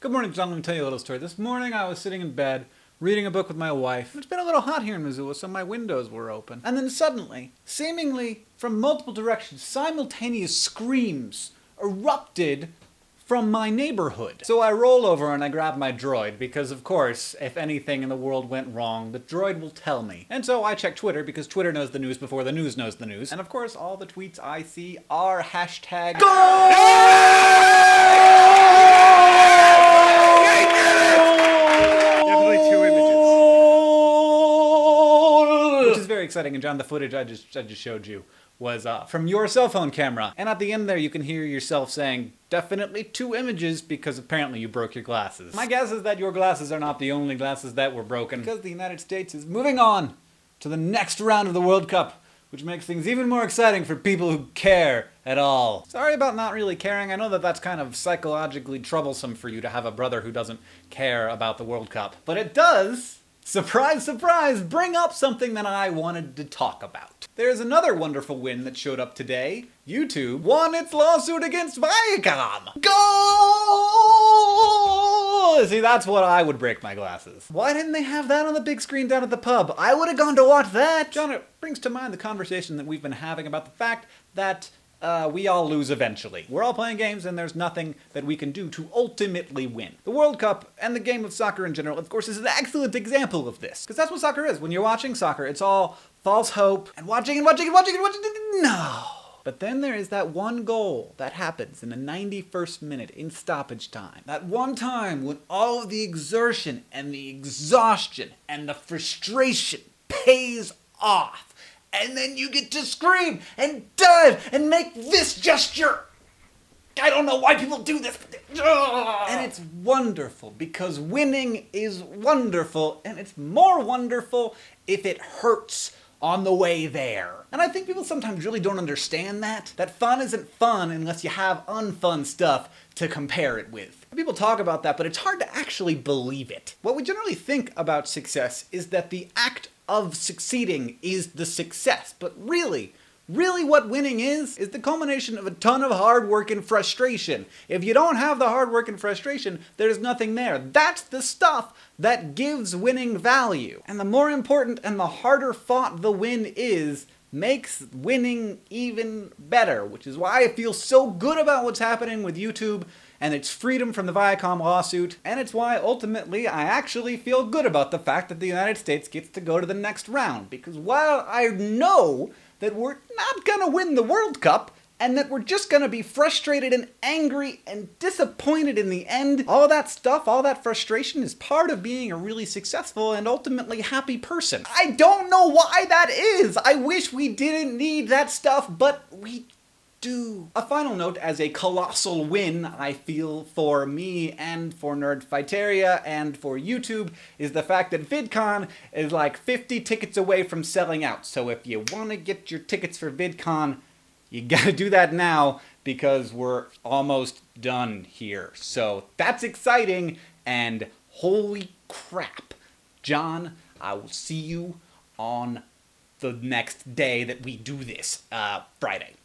Good morning, John. Let me tell you a little story. This morning I was sitting in bed, reading a book with my wife. It's been a little hot here in Missoula, so my windows were open. And then suddenly, seemingly from multiple directions, simultaneous screams erupted from my neighborhood. So I roll over and I grab my droid, because of course, if anything in the world went wrong, the droid will tell me. And so I check Twitter, because Twitter knows the news before the news knows the news. And of course, all the tweets I see are hashtag exciting. And John, the footage I just showed you was from your cell phone camera. And at the end there, you can hear yourself saying, definitely 2 images, because apparently you broke your glasses. My guess is that your glasses are not the only glasses that were broken, because the United States is moving on to the next round of the World Cup, which makes things even more exciting for people who care at all. Sorry about not really caring. I know that that's kind of psychologically troublesome for you to have a brother who doesn't care about the World Cup. But it does, surprise, surprise, bring up something that I wanted to talk about. There's another wonderful win that showed up today. YouTube won its lawsuit against Viacom. Go! See, that's what I would break my glasses. Why didn't they have that on the big screen down at the pub? I would have gone to watch that. John, it brings to mind the conversation that we've been having about the fact that we all lose eventually. We're all playing games and there's nothing that we can do to ultimately win. The World Cup and the game of soccer in general, of course, is an excellent example of this. Because that's what soccer is. When you're watching soccer, it's all false hope and watching. No! But then there is that one goal that happens in the 91st minute in stoppage time. That one time when all of the exertion and the exhaustion and the frustration pays off. And then you get to scream and dive and make this gesture. I don't know why people do this. And it's wonderful, because winning is wonderful, and it's more wonderful if it hurts on the way there. And I think people sometimes really don't understand that fun isn't fun unless you have unfun stuff to compare it with. People talk about that, but it's hard to actually believe it. What we generally think about success is that the act of succeeding is the success, but really what winning is the culmination of a ton of hard work and frustration. If you don't have the hard work and frustration, there's nothing there. That's the stuff that gives winning value. And the more important and the harder fought the win is, makes winning even better, which is why I feel so good about what's happening with YouTube and its freedom from the Viacom lawsuit, and it's why ultimately I actually feel good about the fact that the United States gets to go to the next round, because while I know that we're not gonna win the World Cup, and that we're just gonna be frustrated and angry and disappointed in the end, all that stuff, all that frustration is part of being a really successful and ultimately happy person. I don't know why that is! I wish we didn't need that stuff, but we do. A final note, as a colossal win, I feel, for me and for Nerdfighteria and for YouTube, is the fact that VidCon is like 50 tickets away from selling out. So if you want to get your tickets for VidCon, you gotta do that now, because we're almost done here. So that's exciting, and holy crap. John, I will see you on the next day that we do this, Friday.